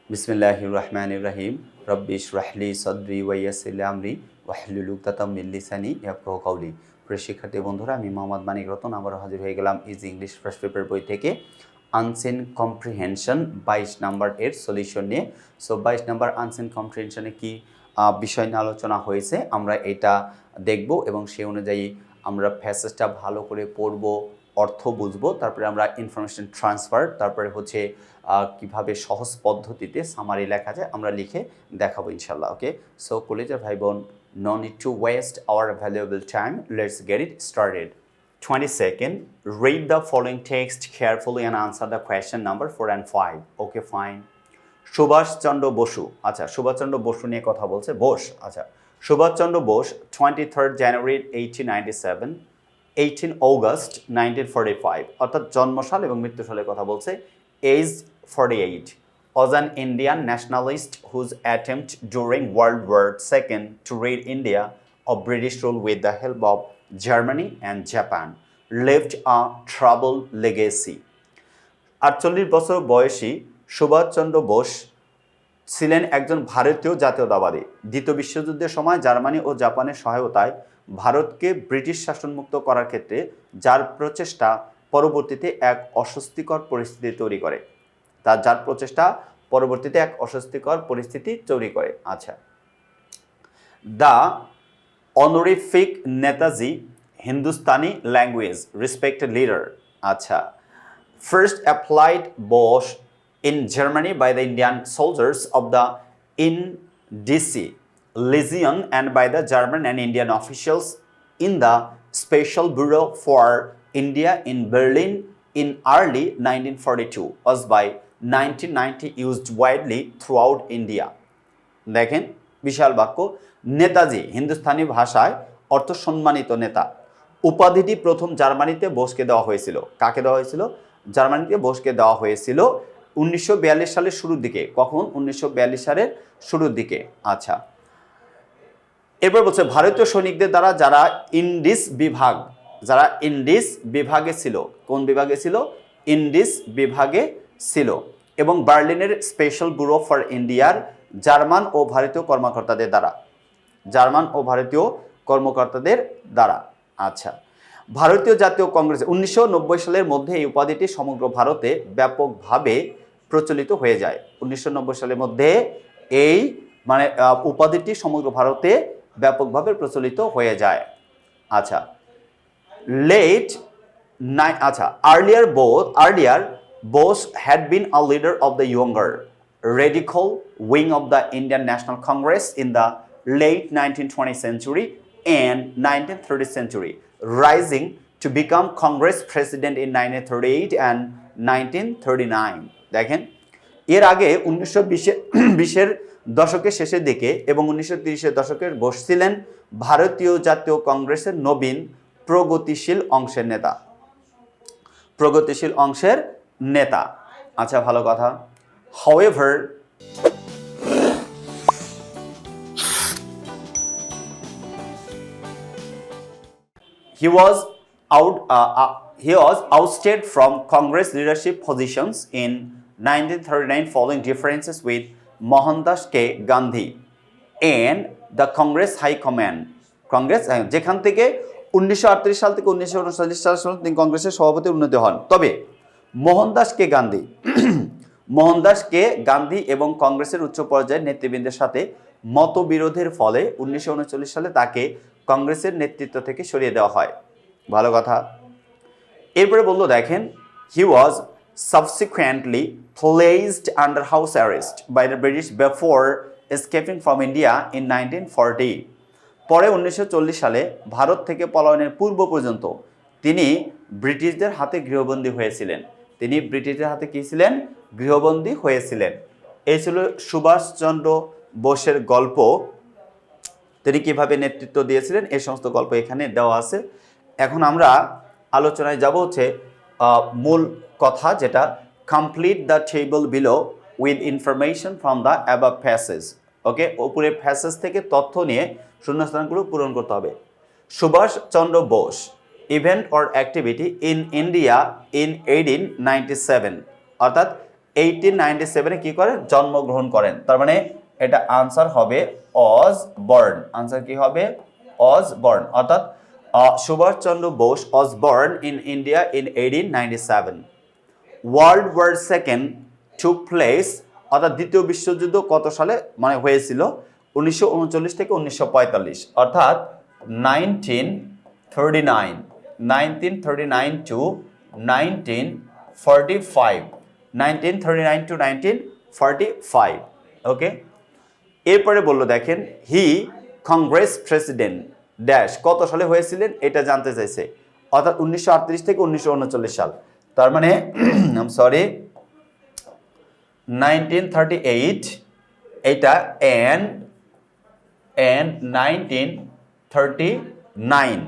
বিসমিল্লাহির রহমানির রহিম। রব্বি ইশরাহ লি সাদরি ওয়া ইয়াসসির লি আমরি ওয়াহলুল উকদাতাম মিন লিসানি ইয়াফকাহু কওলি। প্রিয় শিক্ষার্থী বন্ধুরা, আমি মোহাম্মদ মানিক রতন আবারও হাজির হয়ে গেলাম ইজি ইংলিশ ফার্স্ট পেপার বই থেকে আনসিন কম্প্রিহেনশন 22 নাম্বার এর সলিউশন নিয়ে। সো 22 নাম্বার আনসিন কম্প্রিহেনশনে কি বিষয় নিয়ে আলোচনা হয়েছে আমরা এটা দেখব এবং সেই অনুযায়ী আমরা প্যাসেজটা ভালো করে পড়ব, অর্থ বুঝবো, তারপরে আমরা ইনফরমেশন ট্রান্সফার, তারপরে হচ্ছে কিভাবে সহজ পদ্ধতিতে সামারি লেখা যায় আমরা লিখে দেখাবো ইনশাল্লাহ। ওকে, সো কলেজের ভাই বোন, no need to waste our valuable time, let's get it started. 22nd, read the following text carefully and answer the question number 4 and 5. Okay, fine. Subhash Chandra Basu, আচ্ছা সুভাষচন্দ্র বসু নিয়ে কথা বলছে। বোস, আচ্ছা Subhash Chandra Bose 23rd January 1897, 18 August 1945, অর্থাৎ জন্মসাল এবং মৃত্যুসালের কথা বলছে। Age 48, was an Indian nationalist whose attempt during World War II to rid India of British rule with the help of Germany and Japan left a troubled legacy. 48 বছর বয়সী সুভাষচন্দ্র বোস ছিলেন একজন ভারতীয় জাতীয়তাবাদী। দ্বিতীয় বিশ্বযুদ্ধের সময় জার্মানি ও জাপানের সহায়তায় ভারতকে ব্রিটিশ শাসনমুক্ত করার ক্ষেত্রে যার প্রচেষ্টা পরবর্তীতে এক অস্বস্তিকর পরিস্থিতি তৈরি করে। আচ্ছা, the honorific Netaji Hindustani language respected leader, আচ্ছা first applied Bosch in Germany by the Indian soldiers of the Indisi Legion and by the German and Indian officials in the Special Bureau for India in Berlin in early 1942 was by 1990 used widely throughout India. দেখেন বিশাল বাক্য। নেতাজি হিন্দুস্তানি ভাষায় অর্থ সম্মানিত নেতা। উপাধিটি প্রথম জার্মানিতে বোসকে দেওয়া হয়েছিল। কাকে দেওয়া হয়েছিল? জার্মানিতে বোসকে দেওয়া হয়েছিল 1942 সালের শুরুর দিকে। কখন? 1942 সালের শুরুর দিকে। আচ্ছা, এরপর বলছে ভারতীয় সৈনিকদের দ্বারা যারা ইন্ডিস বিভাগে ছিল। কোন বিভাগে ছিল? ইন্ডিস বিভাগে ছিল। এবং বার্লিনের স্পেশাল ব্যুরো ফর ইন্ডিয়ার জার্মান ও ভারতীয় কর্মকর্তাদের দ্বারা। আচ্ছা, ভারতীয় জাতীয় কংগ্রেস 1990 সালের মধ্যে এই উপাধিটি সমগ্র ভারতে ব্যাপকভাবে প্রচলিত হয়ে যায়। 1990 সালের মধ্যে এই উপাধিটি সমগ্র ভারতে ব্যাপকভাবে প্রচলিত হয়ে যায়। আচ্ছা, earlier Bose had been a leader of the younger radical wing of the Indian National Congress in the late 1920th century and 1930th century, rising to become Congress president in 1938 and 1939. দেখেন, এর আগে 1920-এর দশকের শেষের দিকে এবং 1930-এর দশকের বোস ছিলেন ভারতীয় জাতীয় কংগ্রেসের নবীন প্রগতিশীল অংশের নেতা। আচ্ছা, ভালো কথা। However, he was ousted from Congress leadership positions in 1939 following differences with Mohandas K. Gandhi and the Congress High Command. যেখান থেকে 1938 সাল থেকে 1939 সাল পর্যন্ত তিনি কংগ্রেসের সভাপতি উন্নীত হন। তবে মোহনদাস কে গান্ধী এবং কংগ্রেসের উচ্চ পর্যায়ের নেতৃবৃন্দের সাথে মতবিরোধের ফলে 1939 সালে তাকে কংগ্রেসের নেতৃত্ব থেকে সরিয়ে দেওয়া হয়। ভালো কথা। এরপরে বললো, দেখেন, হি ওয়াজ subsequently placed under house arrest by the British before escaping from India in 1940. পরে 1940 সালে ভারত থেকে পলায়নের পূর্ব পর্যন্ত তিনি ব্রিটিশদের হাতে গৃহবন্দী হয়েছিলেন। এই ছিল সুভাষচন্দ্র বোসের গল্প। তিনি কিভাবে নেতৃত্ব দিয়েছিলেন এই সমস্ত গল্প এখানে দেওয়া আছে। এখন আমরা আলোচনায় যাব হচ্ছে মূল কথা, যেটা complete the table below with information from the above passage. Okay, উপরে প্যাসেজ থেকে তথ্য নিয়ে শূন্যস্থানগুলো পূরণ করতে হবে। Subhash Chandra Bose event or activity in India in 1897, অর্থাৎ 1897 কি করেন, জন্মগ্রহণ করেন। তার মানে এটা আনসার হবে অসবর্ন। আনসার কি হবে, অসবর্ন। অর্থাৎ Subhas Chandra Bose was born in India in 1897. World war second took place, অর্থাৎ দ্বিতীয় বিশ্বযুদ্ধ কত সালে মানে হয়েছিল, 1939 থেকে 1945, অর্থাৎ 1939 to 1945, 1939 to 1945। ওকে, এরপরে বললো দেখেন, হি কংগ্রেস প্রেসিডেন্ট ড্যাশ কত সালে হয়েছিলেন এটা জানতে চাইছে, অর্থাৎ 1938 থেকে 1939 সাল। তার মানে সরি 1938 এটা and 1939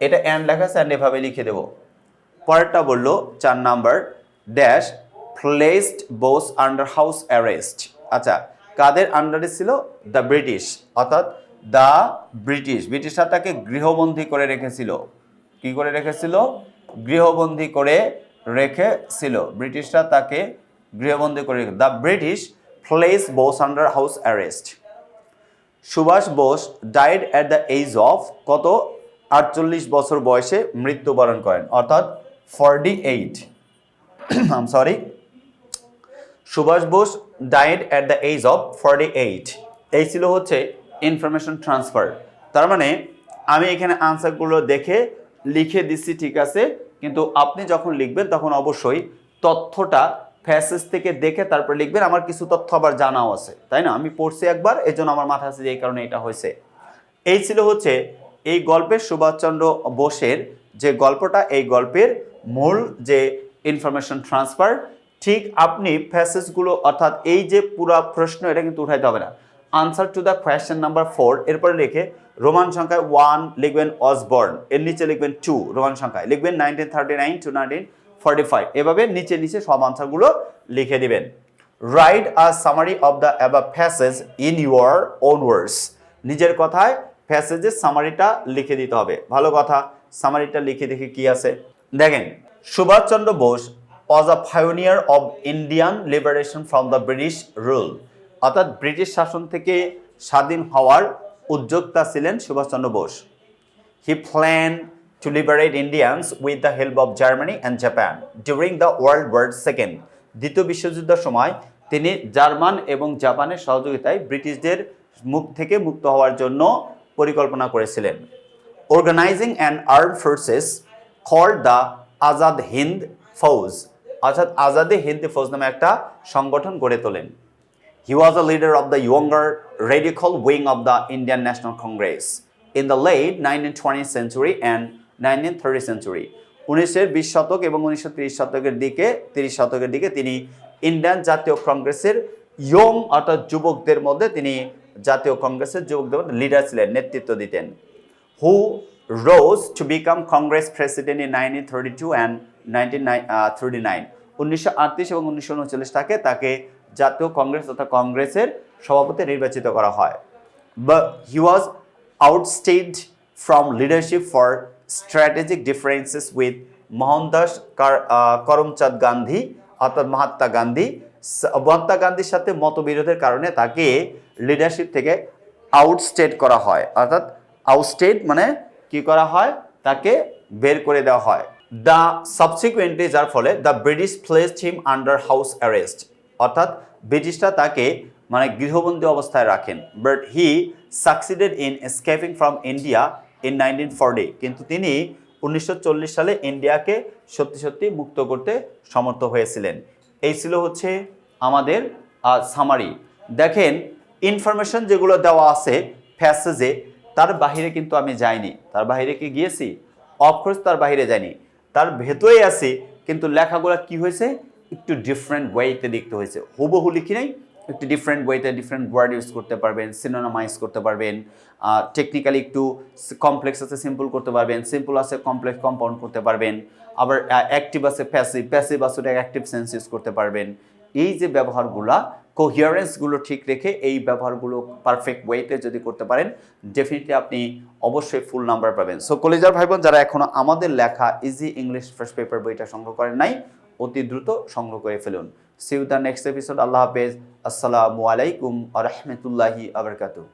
এটা and লেখা আছে, and এভাবে লিখে দেব। পরেরটা বললো 4 number dash placed Bose under house arrest. আচ্ছা, কাদের আন্ডারে ছিল, দ্য ব্রিটিশ, অর্থাৎ দ্য ব্রিটিশরা তাকে গৃহবন্দী করে রেখেছিল। কি করে রেখেছিল, গৃহবন্দী করে রেখেছিল, ব্রিটিশরা তাকে গৃহবন্দী করে রেখে। The British place Bose under house arrest. Subhas Bose died at the age of কত, 48 বছর বয়সে মৃত্যুবরণ করেন, অর্থাৎ 48 sorry Subhas Bose died at the age of 48। এই ছিল হচ্ছে ইনফরমেশন ট্রান্সফার। তার মানে আমি এখানে আনসারগুলো দেখে লিখে দিচ্ছি, ঠিক আছে, কিন্তু আপনি যখন লিখবেন তখন অবশ্যই তথ্যটা প্যাসেজ থেকে দেখে তারপর লিখবেন। আমার কিছু তথ্য আবার জানাও আছে, তাই না, আমি পড়ছি একবার, এই জন্য আমার মাথা আছে যে এই কারণে এটা হয়েছে। এই ছিল হচ্ছে এই গল্পের সুভাষচন্দ্র বোসের যে গল্পটা, এই গল্পের মূল যে ইনফরমেশন ট্রান্সফার। ঠিক আপনি প্যাসেজগুলো অর্থাৎ এই যে পুরো প্রশ্ন এটা কিন্তু উঠাইতে হবে না। Answer to the question number 4 এরপরে লিখে রোমান সংখ্যায় 1 লিখবেন অসবর্ন, এর নিচে লিখবেন 2 রোমান সংখ্যায় লিখবেন 1939 to 1945, এভাবে নিচে নিচে সব আনসারগুলো লিখে দিবেন। Write a summary of the above passage in your own words. নিজের কথায় প্যাসেজের সামারিটা লিখে দিতে হবে। ভালো কথা, সামারিটা লিখে দেখি কি আছে। দেখেন, Subhas Chandra Bose was a pioneer of Indian liberation from the British rule, অর্থাৎ ব্রিটিশ শাসন থেকে স্বাধীন হওয়ার উদ্যোক্তা ছিলেন Subhash Chandra Bose. He planned to liberate Indians with the help of Germany and Japan during the World War II. দ্বিতীয় বিশ্বযুদ্ধের সময় তিনি জার্মান এবং জাপানের সহযোগিতায় ব্রিটিশদের মুখ থেকে মুক্ত হওয়ার জন্য পরিকল্পনা করেছিলেন। Organizing an armed forces called the Azad Hind Fauj, অর্থাৎ আজাদে হিন্দ ফৌজ নামে একটা সংগঠন গড়ে তোলেন। He was a leader of the younger radical wing of the Indian National Congress in the late 1920th century and 1930th century. 1920 শতক এবং 1930 শতকের দিকে তিনি ইন্ডিয়ান জাতীয় কংগ্রেসের ইয়ং অর্থাৎ যুবকদের মধ্যে তিনি জাতীয় কংগ্রেসের যুবকদের মধ্যে লিডার ছিলেন, নেতৃত্ব দিতেন। Who rose to become Congress president in 1932 and 1939, 1938 এবং 1939 তাকে জাতীয় কংগ্রেস তথা কংগ্রেসের সভাপতি নির্বাচিত করা হয়। But he was ousted from leadership for strategic differences with Mohandas Karamchand Gandhi, অর্থাৎ মহাত্মা গান্ধীর সাথে মতবিরোধের কারণে তাকে লিডারশিপ থেকে আউটস্টেড করা হয়, অর্থাৎ আউটস্টেড মানে কি করা হয়, তাকে বের করে দেওয়া হয়। দ্য সাবসিকুয়েন্টলি, যার ফলে the British placed him under house arrest, অর্থাৎ ব্রিটিশরা তাকে মানে গৃহবন্দী অবস্থায় রাখেন। But he succeeded in escaping from India in 1940, কিন্তু তিনি 1940 সালে ইন্ডিয়াকে সত্যি মুক্ত করতে সমর্থ হয়েছিলেন। এই ছিল হচ্ছে আমাদের সামারি। দেখেন, ইনফরমেশন যেগুলো দেওয়া আছে প্যাসেজে তার বাহিরে কিন্তু আমি যাইনি। তার বাহিরে কি গিয়েছি? অফকোর্স তার বাহিরে যাইনি, তার ভেতরেই আছি, কিন্তু লেখাগুলো কি হয়েছে, একটু ডিফারেন্ট ওয়েতে লিখতে হয়েছে। হুবহু লিখি নাই, একটু ডিফারেন্ট ওয়েতে ডিফারেন্ট ওয়ার্ড ইউজ করতে পারবেন, সিনোনিমাইজ করতে পারবেন, টেকনিক্যালি একটু কমপ্লেক্স আছে সিম্পল করতে পারবেন, সিম্পল আছে কমপ্লেক্স কম্পাউন্ড করতে পারবেন, আবার অ্যাক্টিভ আছে প্যাসিভ আছে অ্যাক্টিভ সেন্স ইউজ করতে পারবেন। এই যে ব্যবহারগুলা, কোহিয়ারেন্সগুলো ঠিক রেখে এই ব্যবহারগুলো পারফেক্ট ওয়েতে যদি করতে পারেন, ডেফিনেটলি আপনি অবশ্যই ফুল নাম্বার পাবেন। সো কলেজার ভাই বোন যারা এখনো আমাদের লেখা ইজি ইংলিশ ফার্স্ট পেপার বইটা সংগ্রহ করেন নাই, অতি দ্রুত সংগ্রহ করে ফেলুন। See you the next episode. আল্লাহ হাফেজ। আসসালামু আলাইকুম আ রহমতুল্লাহি আবরকাতুহ।